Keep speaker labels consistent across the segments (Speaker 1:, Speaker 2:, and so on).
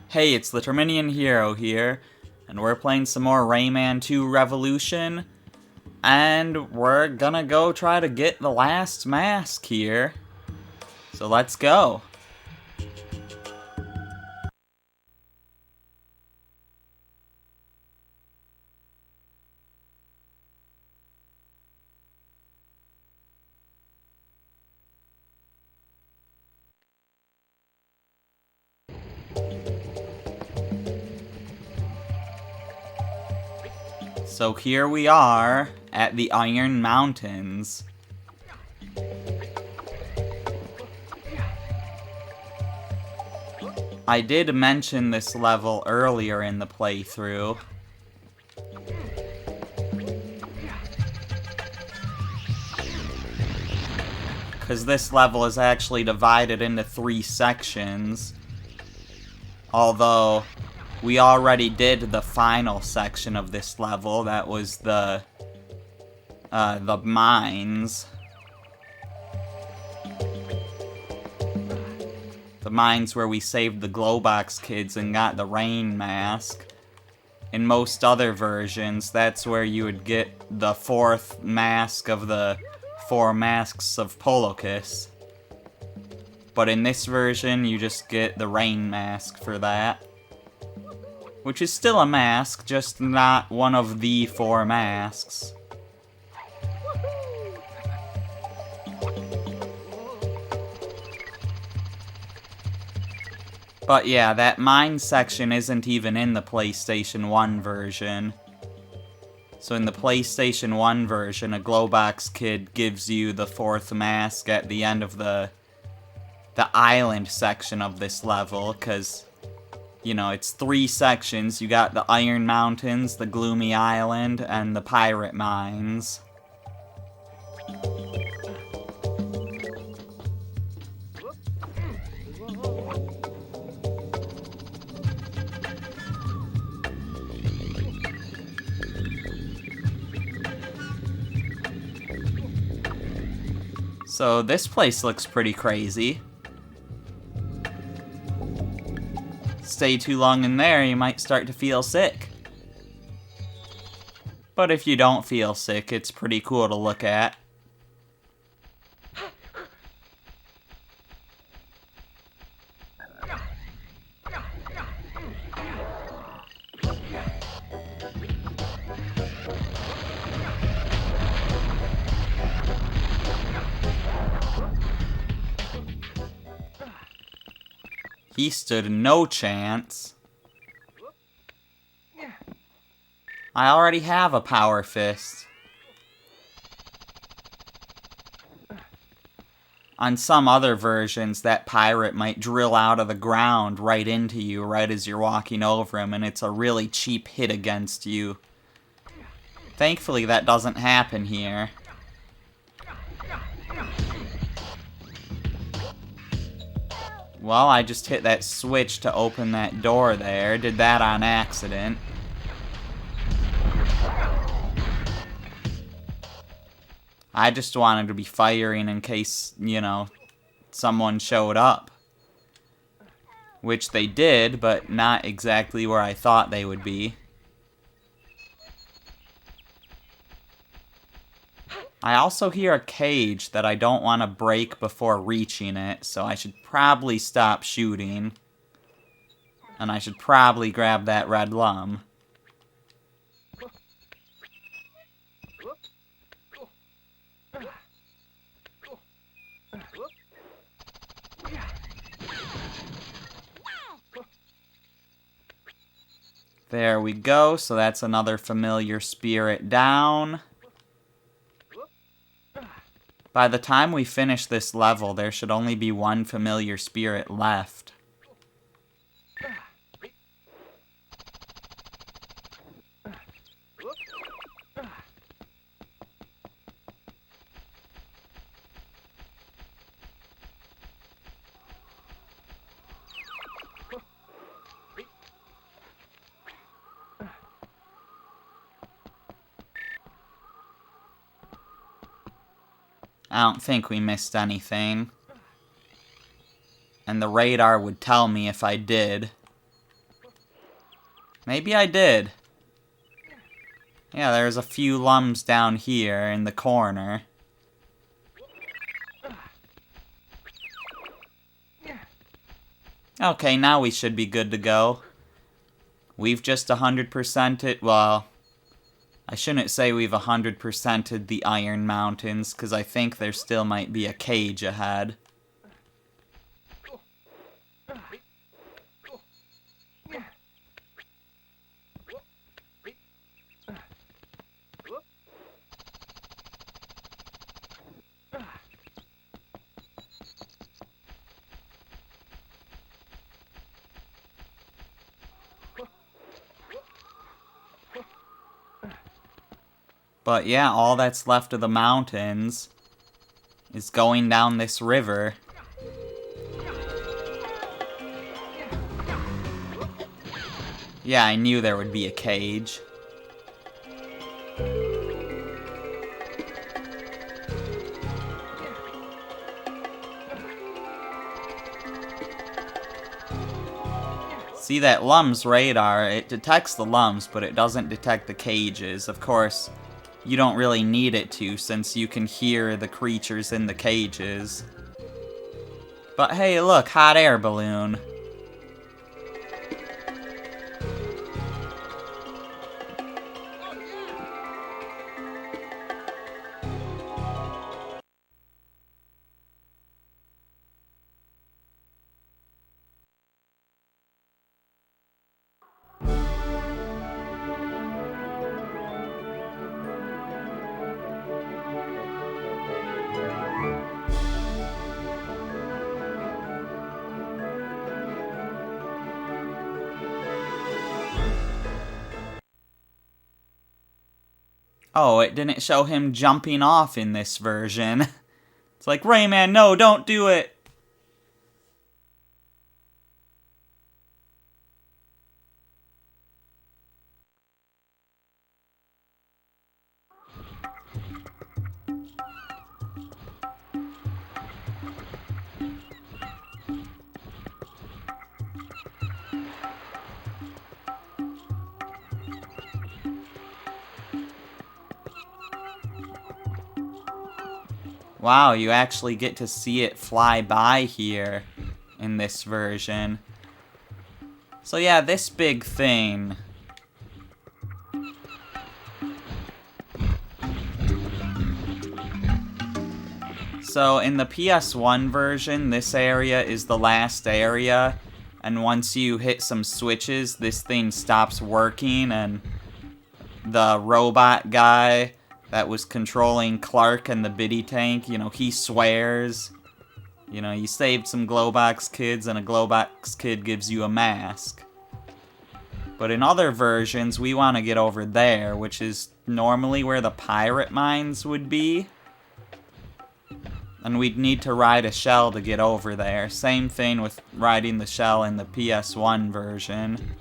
Speaker 1: Hey, it's the Terminian Hero here, and we're playing some more Rayman 2 Revolution, and we're gonna go try to get the last mask here. So let's go. So here we are at the Iron Mountains. I did mention this level earlier in the playthrough. Because this level is actually divided into 3 sections. Although, we already did the final section of this level. That was the mines. The mines where we saved the Glowbox kids and got the rain mask. In most other versions, that's where you would get the 4th mask of the 4 masks of Polocus. But in this version, you just get the rain mask for that. Which is still a mask, just not one of the 4 masks. But yeah, that mine section isn't even in the PlayStation 1 version. So in the PlayStation 1 version, a Glowbox kid gives you the 4th mask at the end of the island section of this level, because, you know, it's 3 sections. You got the Iron Mountains, the Gloomy Island, and the Pirate Mines. So this place looks pretty crazy. Stay too long in there, you might start to feel sick. But if you don't feel sick, it's pretty cool to look at. He stood no chance. I already have a power fist. On some other versions, that pirate might drill out of the ground right into you right as you're walking over him, and it's a really cheap hit against you. Thankfully, that doesn't happen here. Well, I just hit that switch to open that door there. Did that on accident. I just wanted to be firing in case, you know, someone showed up. Which they did, but not exactly where I thought they would be. I also hear a cage that I don't want to break before reaching it, so I should probably stop shooting. And I should probably grab that red lum. There we go, so that's another familiar spirit down. By the time we finish this level, there should only be 1 familiar spirit left. I don't think we missed anything. And the radar would tell me if I did. Maybe I did. Yeah, there's a few lums down here in the corner. Okay, now we should be good to go. We've just 100%ed, well, I shouldn't say we've 100%ed the Iron Mountains, because I think there still might be a cage ahead. But yeah, all that's left of the mountains is going down this river. Yeah, I knew there would be a cage. See that lum's radar, it detects the lums, but it doesn't detect the cages. Of course, you don't really need it to, since you can hear the creatures in the cages. But hey, look, hot air balloon. Oh, it didn't show him jumping off in this version. It's like, Rayman, no, don't do it! Wow, you actually get to see it fly by here in this version. So yeah, this big thing. So in the PS1 version, this area is the last area, and once you hit some switches, this thing stops working, and the robot guy that was controlling Clark and the biddy tank, you know, he swears. You know, you saved some Glowbox kids, and a Glowbox kid gives you a mask. But in other versions, we want to get over there, which is normally where the pirate mines would be. And we'd need to ride a shell to get over there. Same thing with riding the shell in the PS1 version.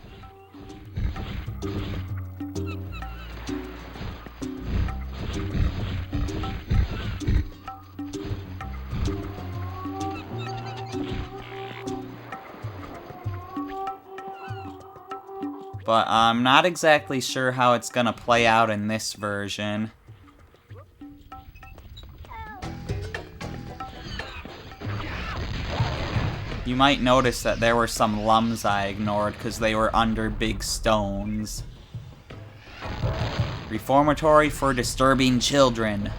Speaker 1: But I'm not exactly sure how it's gonna play out in this version. You might notice that there were some lums I ignored because they were under big stones. Reformatory for disturbing children.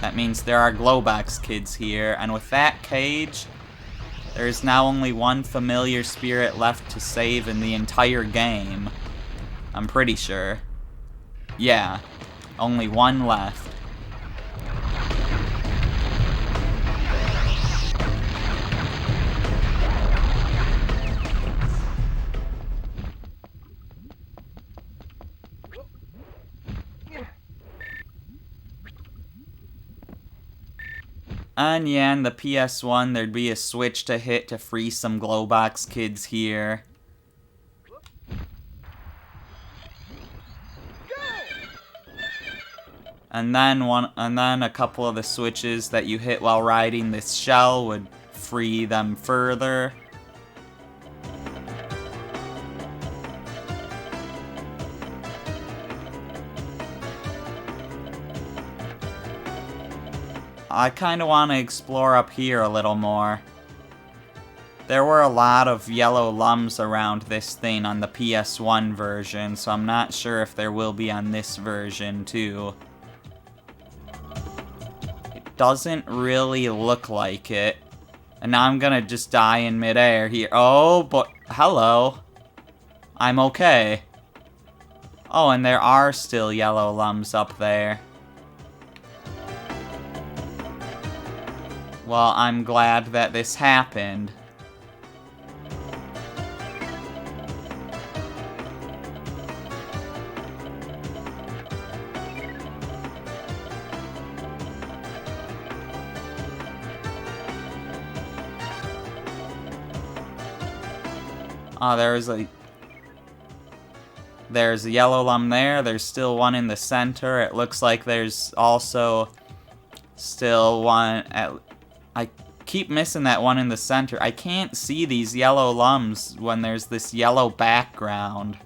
Speaker 1: That means there are Glowbox kids here, and with that cage, there is now only one familiar spirit left to save in the entire game. I'm pretty sure. Yeah, only one left. And yeah, in the PS1, there'd be a switch to hit to free some Glowbox kids here. And then a couple of the switches that you hit while riding this shell would free them further. I kind of want to explore up here a little more. There were a lot of yellow lums around this thing on the PS1 version, so I'm not sure if there will be on this version too. It doesn't really look like it. And now I'm gonna just die in midair here. Oh, but hello. I'm okay. Oh, and there are still yellow lums up there. Well, I'm glad that this happened. Oh, there's a yellow lum there. There's still one in the center. It looks like there's also still one at... I keep missing that one in the center. I can't see these yellow lums when there's this yellow background.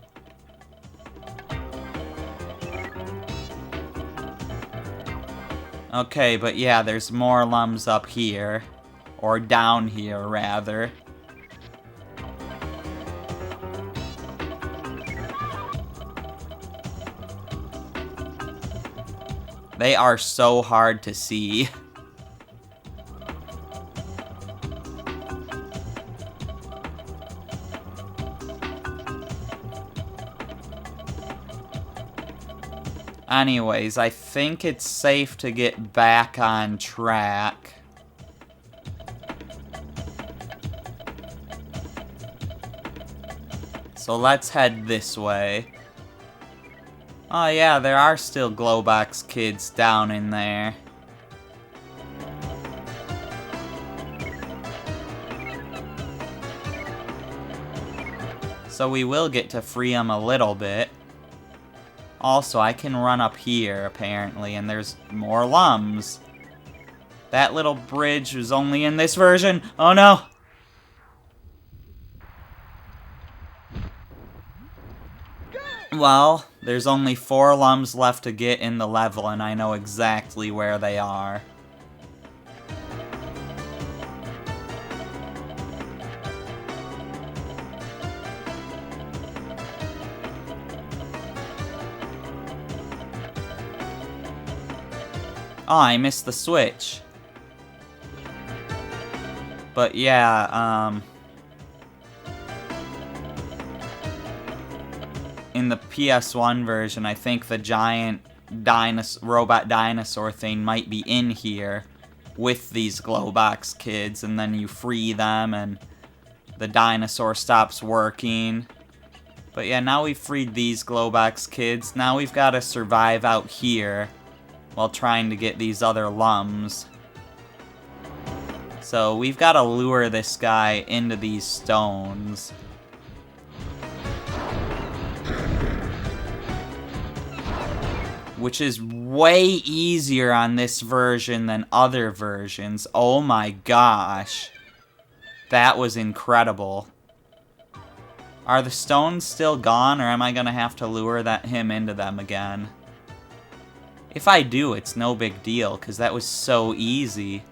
Speaker 1: Okay, but yeah, there's more lums up here. Or down here, rather. They are so hard to see. Anyways, I think it's safe to get back on track. So let's head this way. Oh yeah, there are still Glowbox kids down in there. So we will get to free them a little bit. Also, I can run up here, apparently, and there's more lums. That little bridge was only in this version. Oh no! Well, there's only 4 lums left to get in the level, and I know exactly where they are. Oh, I missed the switch. But yeah, in the PS1 version, I think the giant robot dinosaur thing might be in here with these Glowbox kids, and then you free them and the dinosaur stops working. But yeah, now we've freed these Glowbox kids. Now we've got to survive out here while trying to get these other lums. So we've got to lure this guy into these stones. Which is way easier on this version than other versions. Oh my gosh. That was incredible. Are the stones still gone, or am I gonna have to lure him into them again? If I do, it's no big deal, because that was so easy.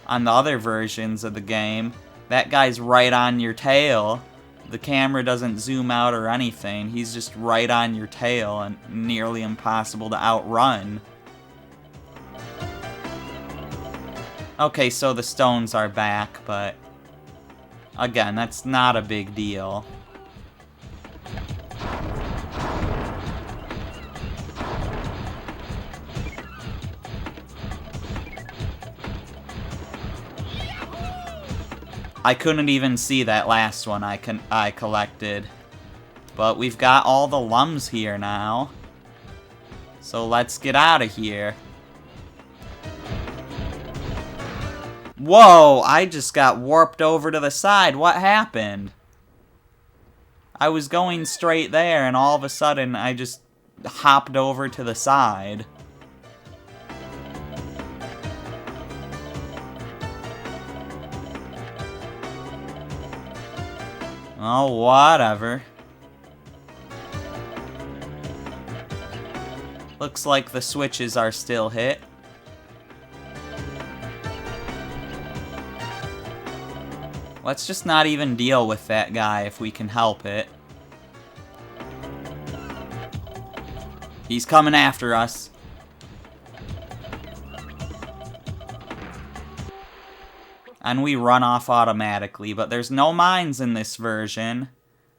Speaker 1: On the other versions of the game, that guy's right on your tail. The camera doesn't zoom out or anything. He's just right on your tail and nearly impossible to outrun. Okay, so the stones are back, but again, that's not a big deal. I couldn't even see that last one I collected. But we've got all the lums here now. So let's get out of here. Whoa, I just got warped over to the side. What happened? I was going straight there, and all of a sudden I just hopped over to the side. Oh, whatever. Looks like the switches are still hit. Let's just not even deal with that guy if we can help it. He's coming after us. And we run off automatically, but there's no mines in this version.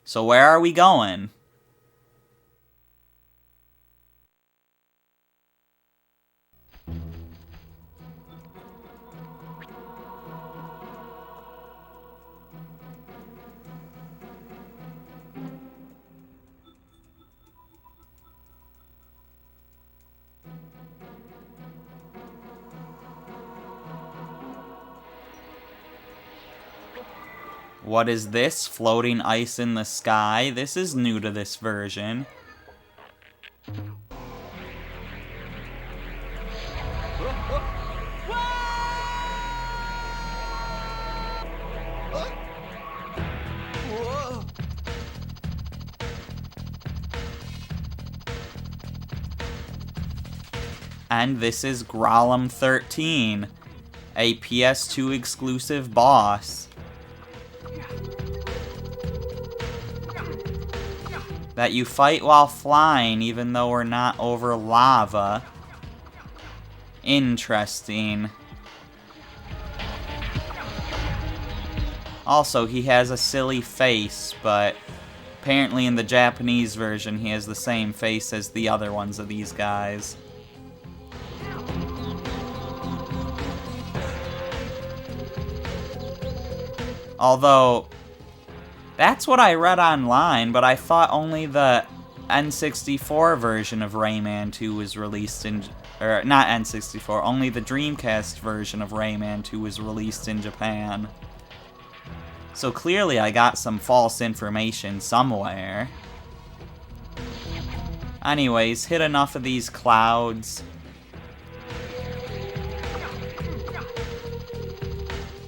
Speaker 1: So where are we going? What is this? Floating ice in the sky? This is new to this version. And this is Grolem 13, a PS2 exclusive boss that you fight while flying even though we're not over lava. Interesting. Also, he has a silly face, but apparently in the Japanese version he has the same face as the other ones of these guys. Although, that's what I read online, but I thought only the N64 version of Rayman 2 was released in... Or, not N64, only the Dreamcast version of Rayman 2 was released in Japan. So clearly I got some false information somewhere. Anyways, hit enough of these clouds.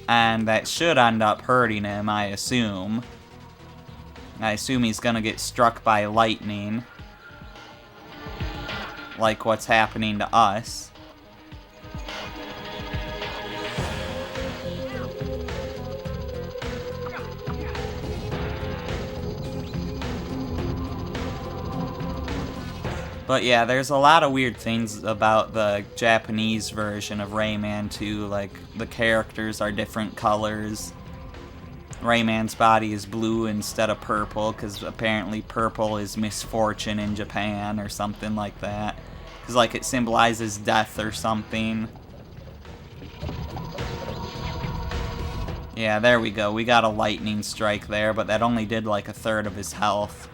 Speaker 1: And that should end up hurting him, I assume. I assume he's gonna get struck by lightning. Like what's happening to us. But yeah, there's a lot of weird things about the Japanese version of Rayman 2, like the characters are different colors. Rayman's body is blue instead of purple, because apparently purple is misfortune in Japan or something like that. Because like it symbolizes death or something. Yeah, there we go. We got a lightning strike there, but that only did like a third of his health.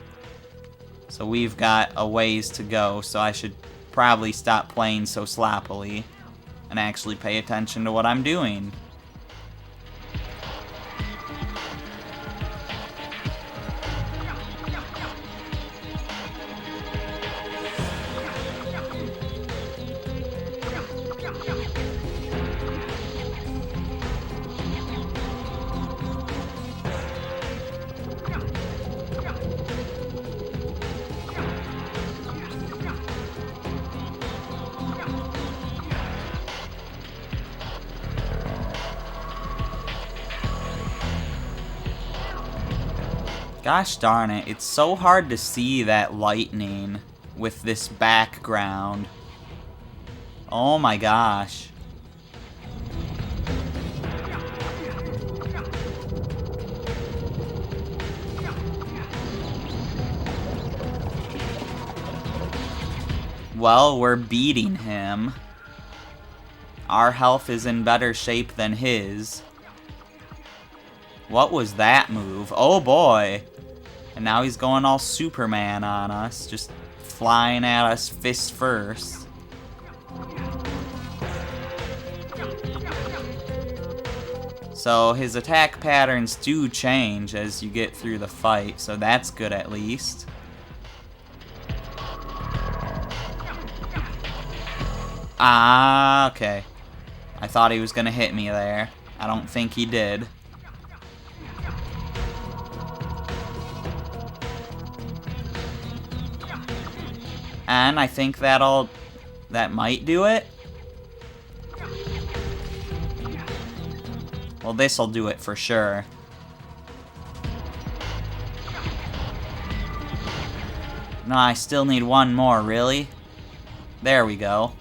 Speaker 1: So we've got a ways to go, so I should probably stop playing so sloppily and actually pay attention to what I'm doing. Gosh darn it, it's so hard to see that lightning with this background. Oh my gosh. Well, we're beating him. Our health is in better shape than his. What was that move? Oh boy. And now he's going all Superman on us, just flying at us fist first. So his attack patterns do change as you get through the fight, so that's good at least. Ah, okay. I thought he was gonna hit me there. I don't think he did. And I think that might do it. Well, this'll do it for sure. No, I still need one more, really? There we go.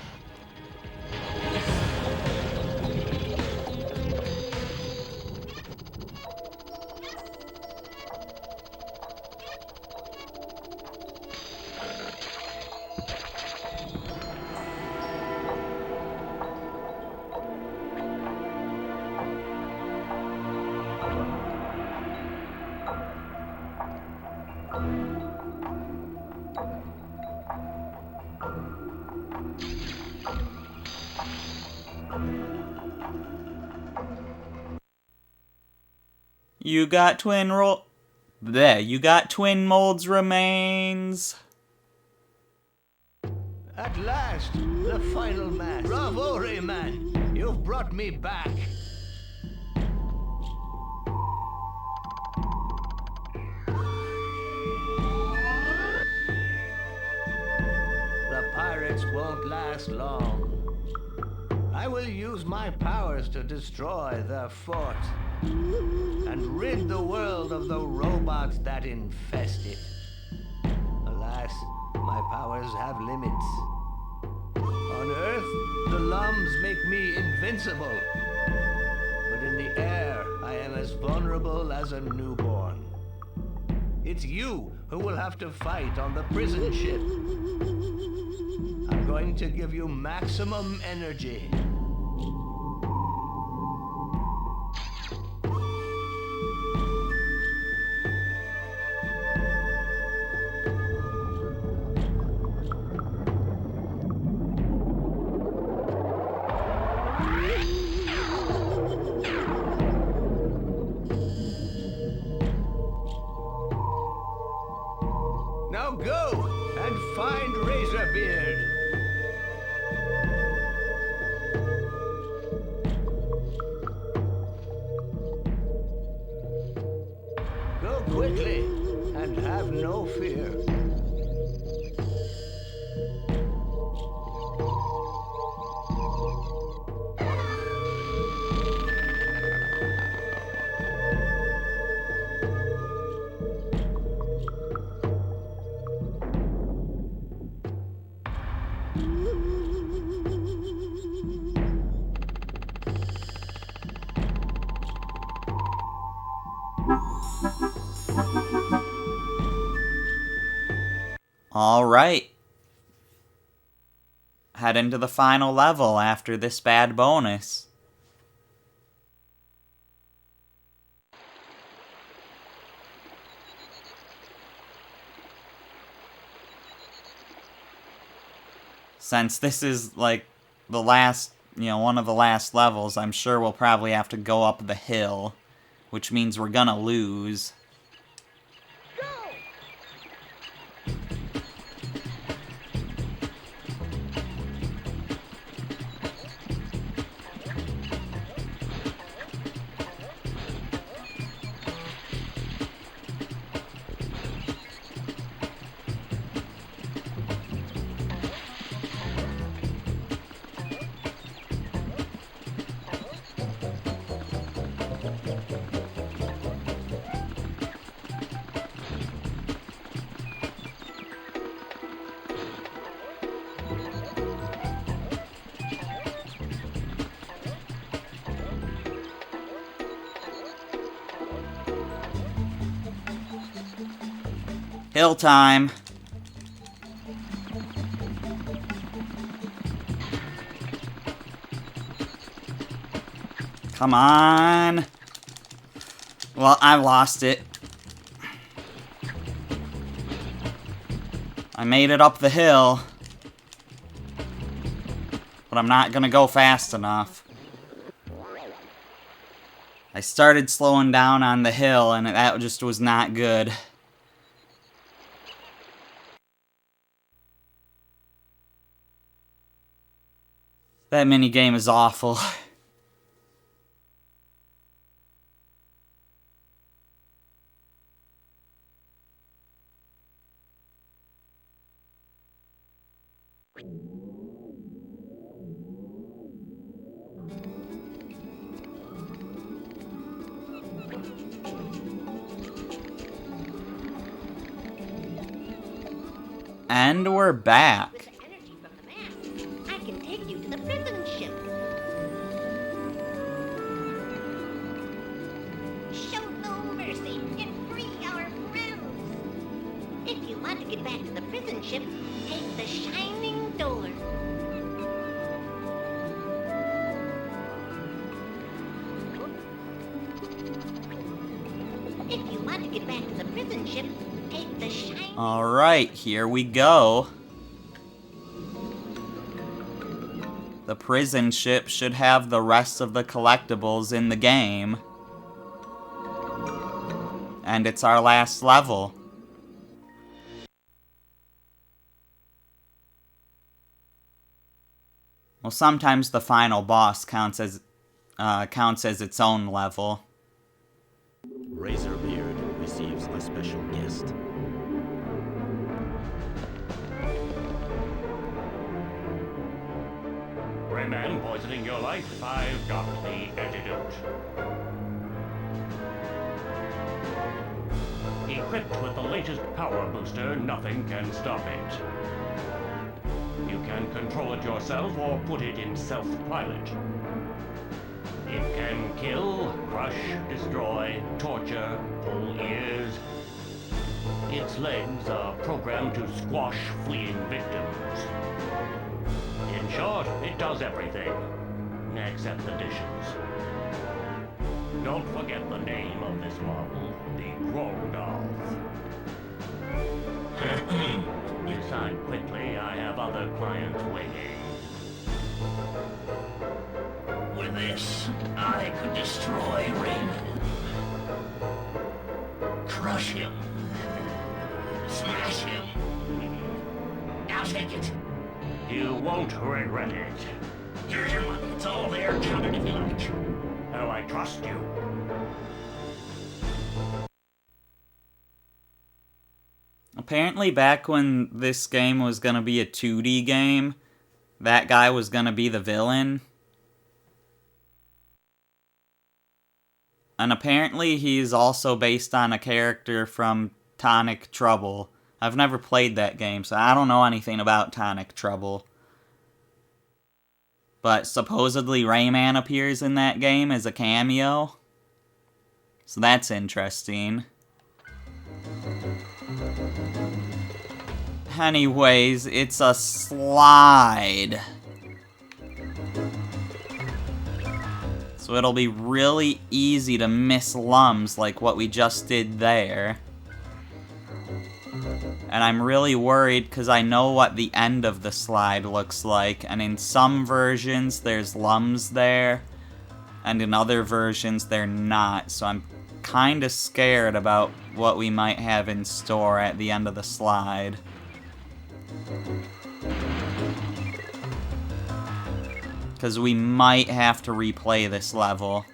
Speaker 1: You got you got twin molds remains.
Speaker 2: At last, the final match. Bravo, Rayman! You've brought me back. The pirates won't last long. I will use my powers to destroy their fort and rid the world of the robots that infest it. Alas, my powers have limits. On Earth, the Lums make me invincible. But in the air, I am as vulnerable as a newborn. It's you who will have to fight on the prison ship. I'm going to give you maximum energy. Now go and find Razorbeard. Go quickly and have no fear.
Speaker 1: Alright. Head into the final level after this bad bonus. Since this is like the last, one of the last levels, I'm sure we'll probably have to go up the hill, which means we're gonna lose. Hill time. Come on. Well, I lost it. I made it up the hill. But I'm not gonna go fast enough. I started slowing down on the hill and that just was not good. That minigame is awful. And we're back.
Speaker 3: With the energy from the mask, I can take you to the prison ship. Show no mercy and free our friends. If you want to get back to the prison ship, take the shining door. If you want to get back to the prison ship, take the shining...
Speaker 1: Alright, here we go. The prison ship should have the rest of the collectibles in the game. And it's our last level. Well, sometimes the final boss counts as its own level.
Speaker 4: Razorbeard receives a special guest.
Speaker 5: Rayman poisoning your life, I've got the antidote. Equipped with the latest power booster, nothing can stop it. You can control it yourself or put it in self-pilot. It can kill, crush, destroy, torture, pull ears. Its legs are programmed to squash fleeing victims. In short, it does everything, except the dishes. Don't forget the name of this model, the Grolgolf. Decide quickly, I have other clients waiting.
Speaker 6: With this, I could destroy Rayman. Crush him. Smash him. Now take it.
Speaker 5: You won't regret it.
Speaker 6: Here's your money. It's all there. Count it if you like.
Speaker 5: Oh, I trust you.
Speaker 1: Apparently back when this game was gonna be a 2D game, that guy was gonna be the villain. And apparently he's also based on a character from Tonic Trouble. I've never played that game, so I don't know anything about Tonic Trouble. But supposedly Rayman appears in that game as a cameo. So that's interesting. Anyways, it's a slide. So it'll be really easy to miss lums like what we just did there. And I'm really worried because I know what the end of the slide looks like, and in some versions there's lums there, and in other versions they're not, so I'm kinda scared about what we might have in store at the end of the slide. Because we might have to replay this level.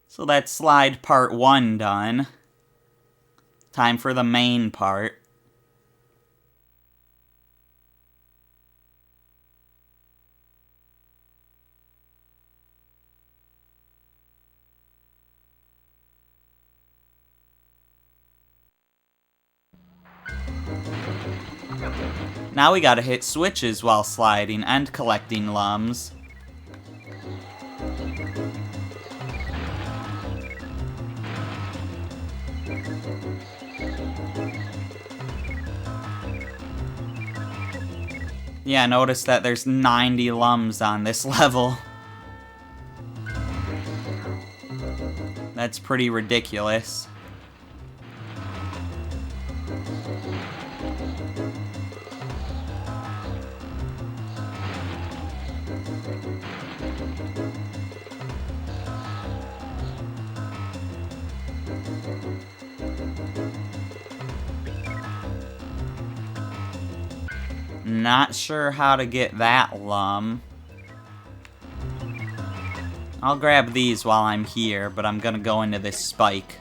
Speaker 1: So that's slide part 1 done. Time for the main part. Now we gotta hit switches while sliding and collecting lums. Yeah, notice that there's 90 lums on this level. That's pretty ridiculous. Not sure how to get that lum. I'll grab these while I'm here, but I'm gonna go into this spike.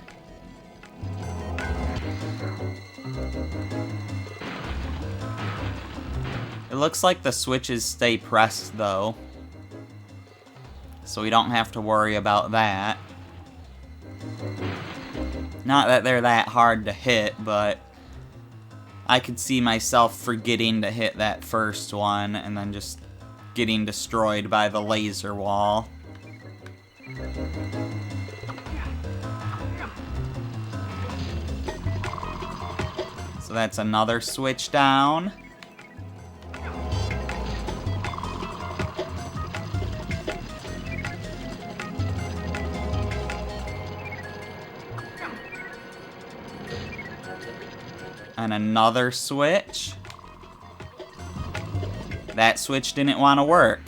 Speaker 1: looks like the switches stay pressed, though. So we don't have to worry about that. Not that they're that hard to hit, but I could see myself forgetting to hit that first one and then just getting destroyed by the laser wall. So that's another switch down. And another switch. That switch didn't want to work.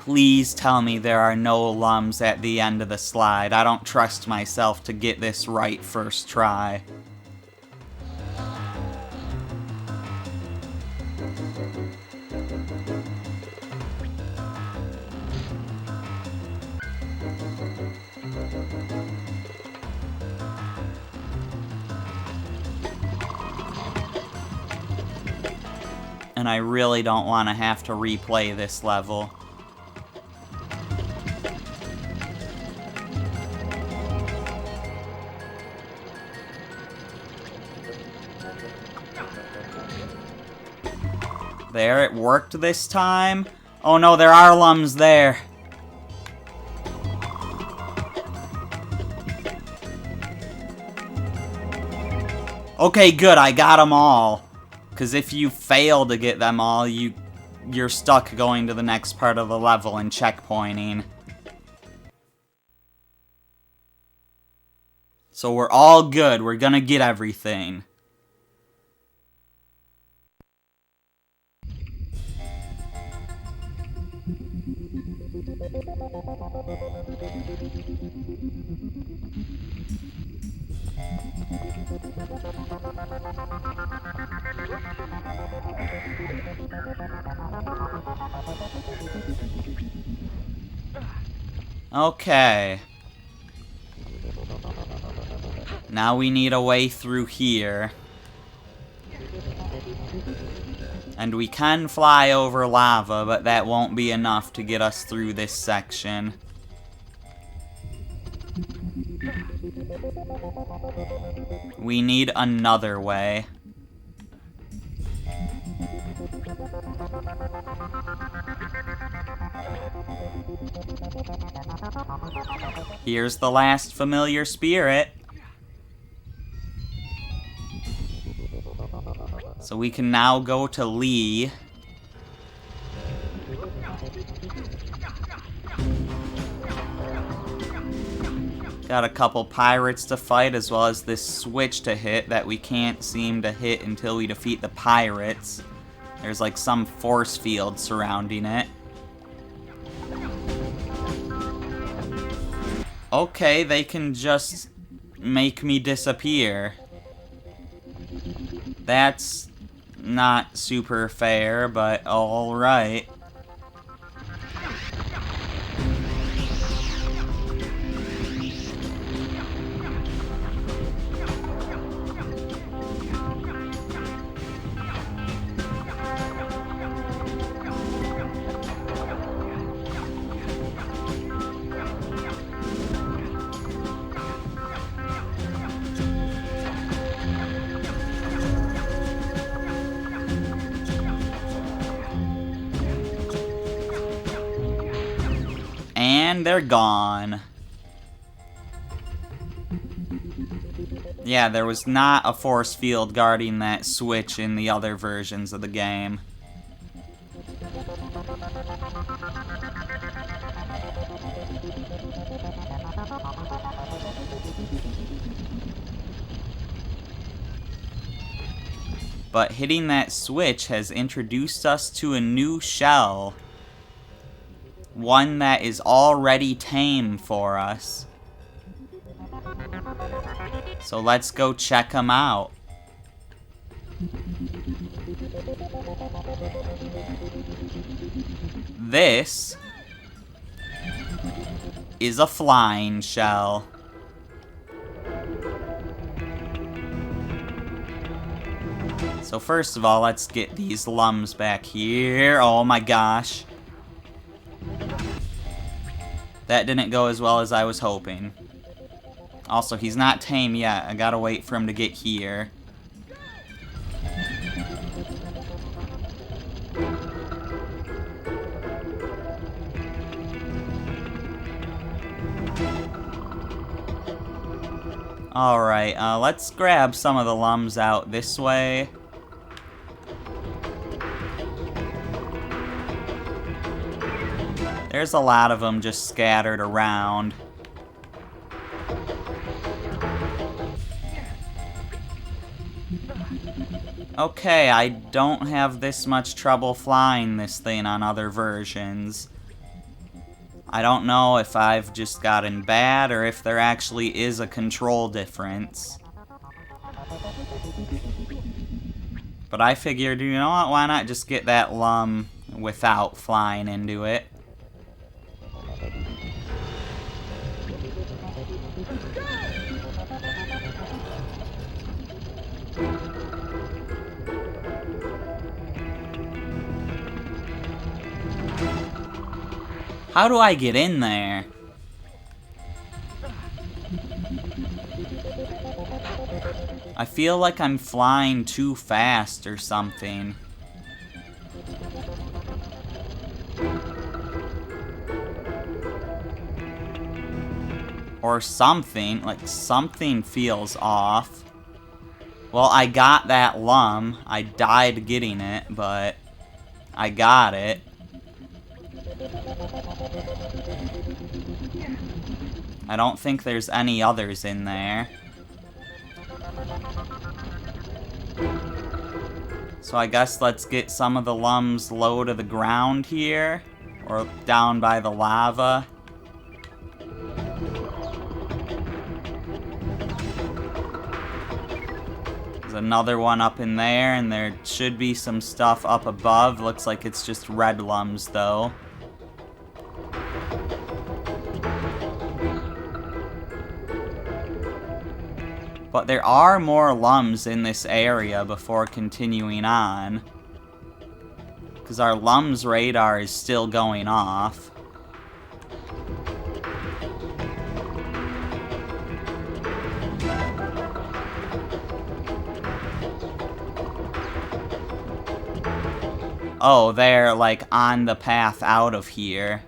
Speaker 1: Please tell me there are no lums at the end of the slide. I don't trust myself to get this right first try. And I really don't want to have to replay this level. There, it worked this time. Oh no, there are lums there. Okay, good, I got them all. Because if you fail to get them all, you're stuck going to the next part of the level and checkpointing. So we're all good, we're gonna get everything. Okay. Now we need a way through here. And we can fly over lava, but that won't be enough to get us through this section. We need another way. Here's the last familiar spirit. So we can now go to Lee. Got a couple pirates to fight, as well as this switch to hit that we can't seem to hit until we defeat the pirates. There's like some force field surrounding it. Okay, they can just make me disappear. That's not super fair, but alright. And they're gone. Yeah, there was not a force field guarding that switch in the other versions of the game. But hitting that switch has introduced us to a new shell. One that is already tame for us. So let's go check them out. This is a flying shell. So first of all, let's get these lums back here. Oh my gosh. That didn't go as well as I was hoping. Also, he's not tame yet. I gotta wait for him to get here. Alright, let's grab some of the lums out this way. There's a lot of them just scattered around. Okay, I don't have this much trouble flying this thing on other versions. I don't know if I've just gotten bad or if there actually is a control difference. But I figured, you know what, why not just get that lum without flying into it? How do I get in there? I feel like I'm flying too fast or something. Or something, like something feels off. Well, I got that lum. I died getting it, but I got it. I don't think there's any others in there. So I guess let's get some of the lums low to the ground here, or down by the lava. There's another one up in there, and there should be some stuff up above. Looks like it's just red lums, though. But there are more lums in this area before continuing on. Because our lums radar is still going off. Oh, they're like on the path out of here.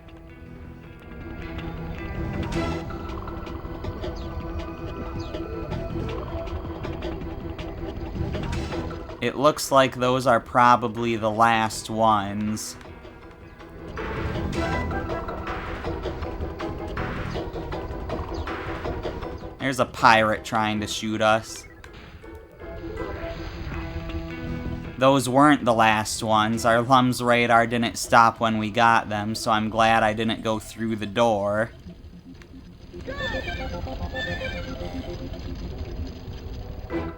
Speaker 1: It looks like those are probably the last ones. There's a pirate trying to shoot us. Those weren't the last ones. Our lums radar didn't stop when we got them, so I'm glad I didn't go through the door.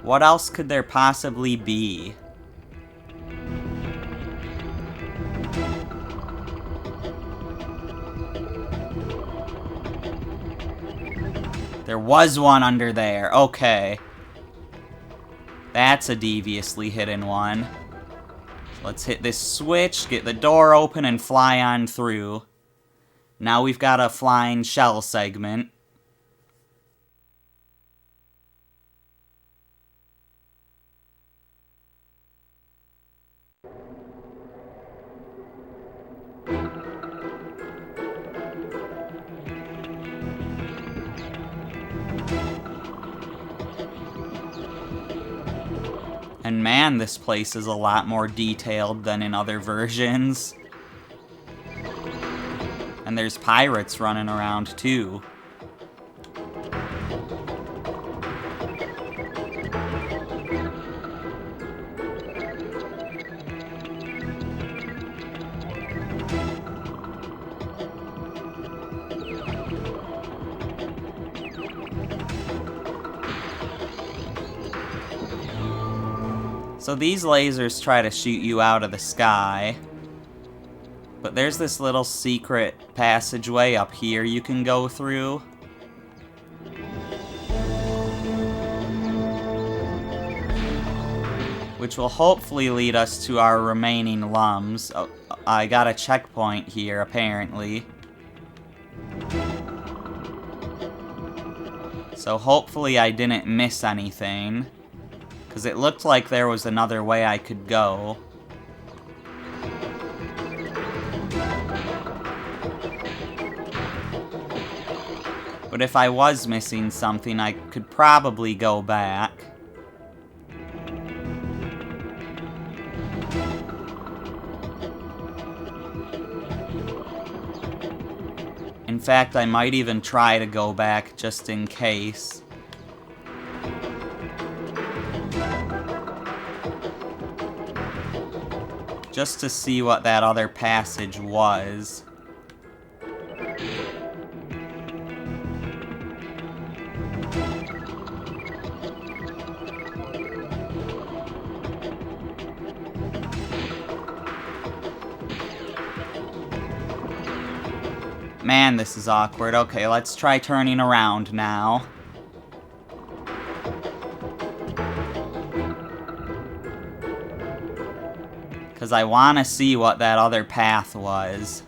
Speaker 1: What else could there possibly be? There was one under there. Okay. That's a deviously hidden one. Let's hit this switch, get the door open, and fly on through. Now we've got a flying shell segment. And man, this place is a lot more detailed than in other versions. And there's pirates running around too. So these lasers try to shoot you out of the sky. But there's this little secret passageway up here you can go through. which will hopefully lead us to our remaining lums. Oh, I got a checkpoint here, apparently. So hopefully I didn't miss anything, because it looked like there was another way I could go. But if I was missing something, I could probably go back. In fact, I might even try to go back just in case. Just to see what that other passage was. Man, this is awkward. Okay, let's try turning around now. Because I want to see what that other path was.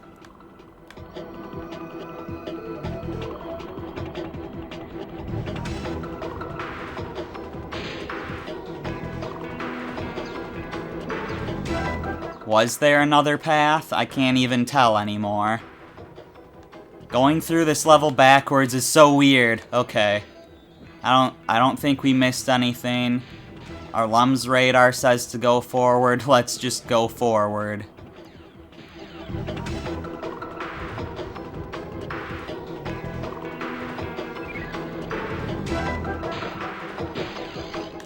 Speaker 1: Was there another path? I can't even tell anymore. Going through this level backwards is so weird. Okay. I don't think we missed anything. Our LUMS radar says to go forward. Let's just go forward.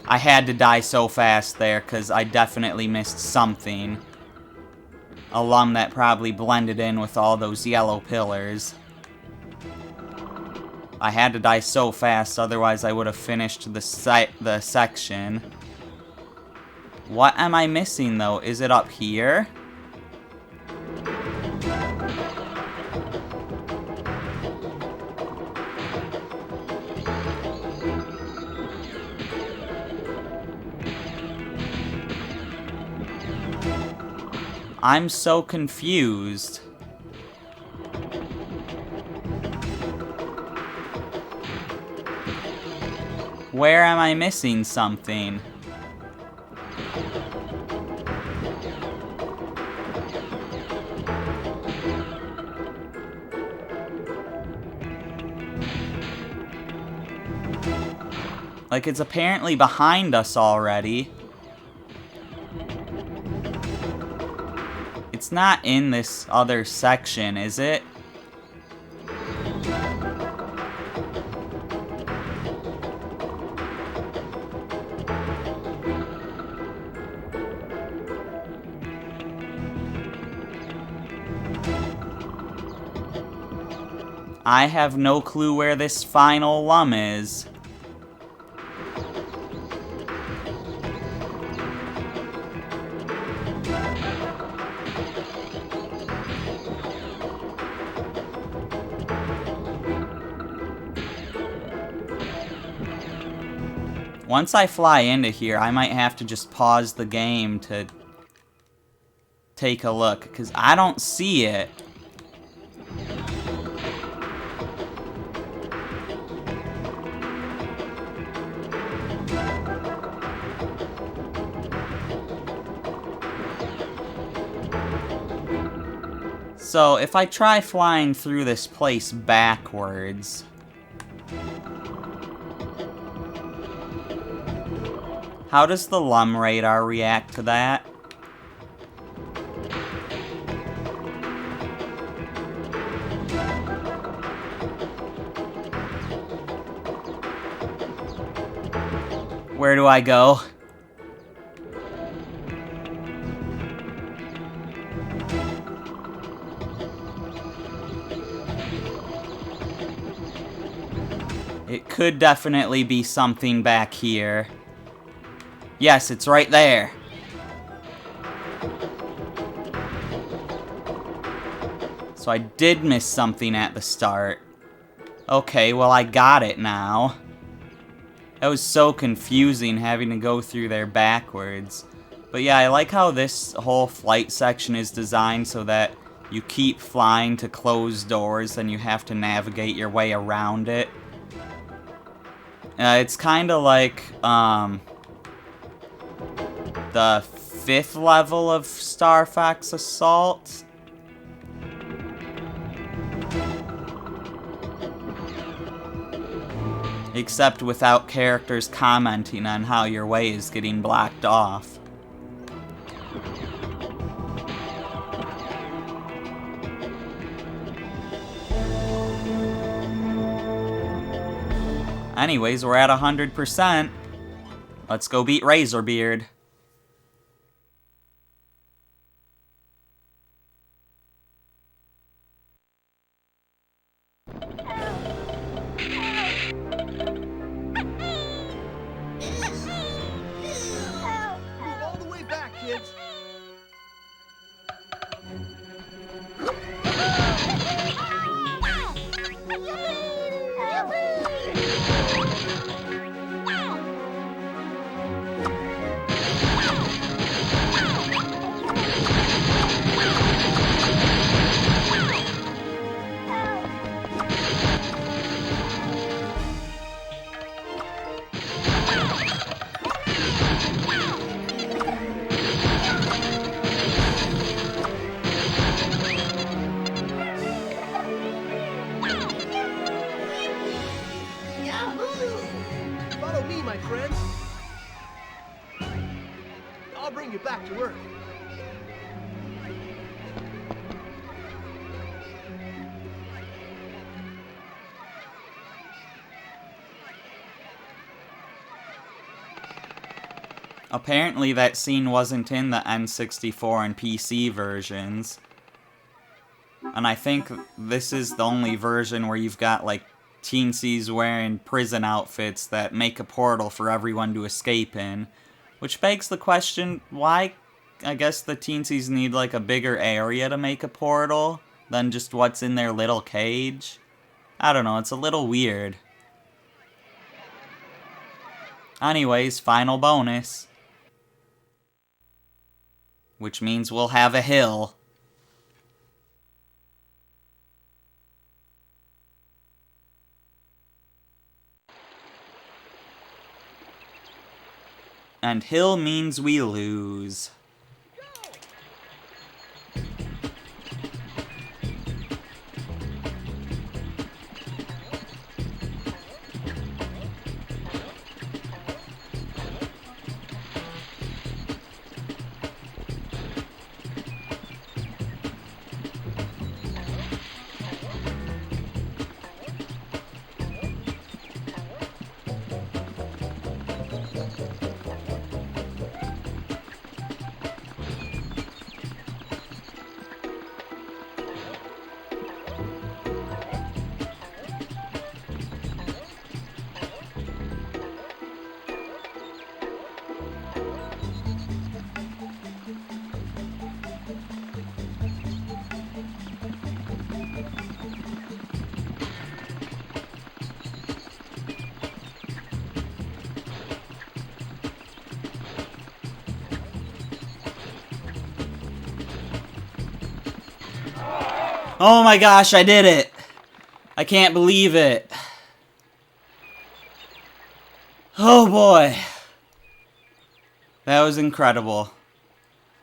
Speaker 1: I had to die so fast there because I definitely missed something. A LUM that probably blended in with all those yellow pillars. I had to die so fast, otherwise I would have finished the section. What am I missing, though? Is it up here? I'm so confused. Where am I missing something? Like, it's apparently behind us already. It's not in this other section, is it? I have no clue where this final LUM is. Once I fly into here, I might have to just pause the game to take a look, because I don't see it. So, if I try flying through this place backwards... How does the LUM radar react to that? Where do I go? It could definitely be something back here. Yes, it's right there. So I did miss something at the start. Okay, well I got it now. That was so confusing having to go through there backwards. But yeah, I like how this whole flight section is designed so that you keep flying to closed doors and you have to navigate your way around it. It's kind of like the 5th level of Star Fox Assault. Except without characters commenting on how your way is getting blocked off. Anyways, we're at 100%. Let's go beat Razorbeard.
Speaker 7: Move all the way back, kids. Follow me, my friends. I'll bring you back to Earth.
Speaker 1: Apparently that scene wasn't in the N64 and PC versions. And I think this is the only version where you've got, like, teensies wearing prison outfits that make a portal for everyone to escape in. Which begs the question, why, I guess the teensies need, like, a bigger area to make a portal than just what's in their little cage? I don't know, it's a little weird. Anyways, final bonus. Which means we'll have a hill. And hill means we lose. Oh my gosh, I did it! I can't believe it. Oh boy. That was incredible.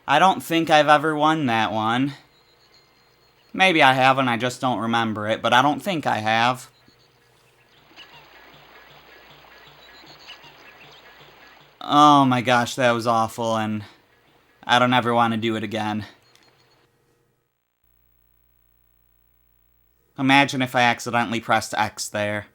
Speaker 1: I don't think I've ever won that one. Maybe I have and I just don't remember it, but I don't think I have. Oh my gosh, that was awful, and I don't ever want to do it again. Imagine if I accidentally pressed X there.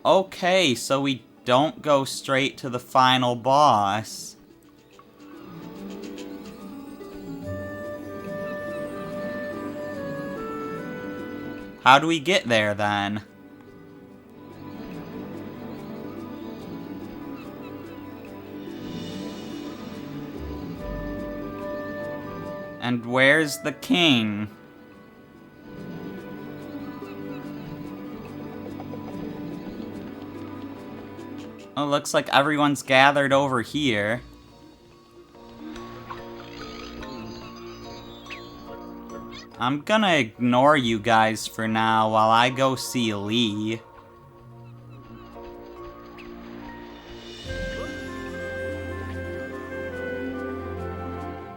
Speaker 1: Okay, so we don't go straight to the final boss. How do we get there, then? And where's the king? Oh, looks like everyone's gathered over here. I'm gonna ignore you guys for now while I go see Lee.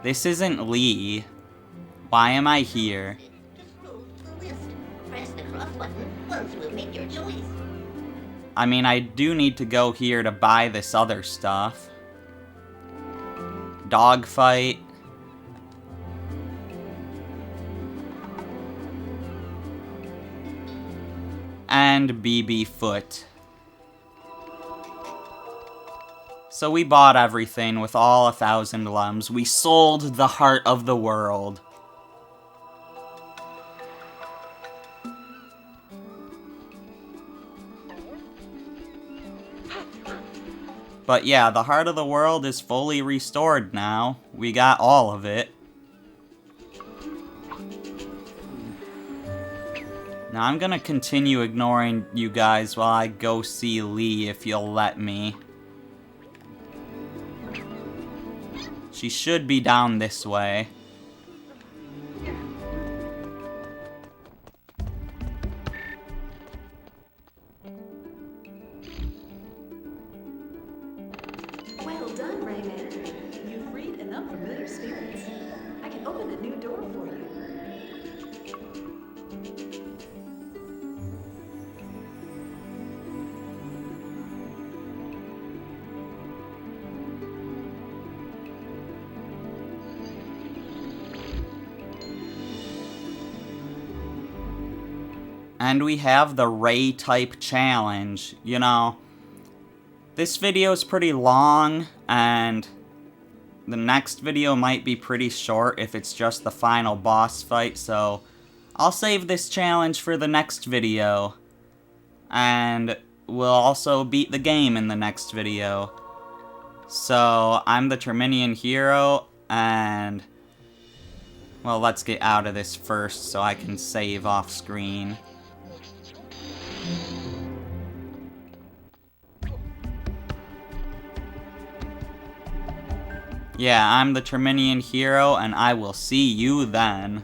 Speaker 1: This isn't Lee. Why am I here?
Speaker 3: Just go to the list. Press the cross button once we've made your choice.
Speaker 1: I mean, I do need to go here to buy this other stuff. Dogfight. And BB Foot. So we bought everything with all 1,000 lems. We sold the heart of the world. But yeah, the heart of the world is fully restored now. We got all of it. Now I'm gonna continue ignoring you guys while I go see Lee, if you'll let me. She should be down this way.
Speaker 8: Well done, Rayman. You freed enough familiar spirits. I can open a new door for you.
Speaker 1: And we have the Ray type challenge. You know, this video is pretty long, and the next video might be pretty short if it's just the final boss fight, so I'll save this challenge for the next video. And we'll also beat the game in the next video. So, I'm the Terminian Hero, and well, let's get out of this first so I can save off screen. Yeah, I'm the Terminian Hero, and I will see you then.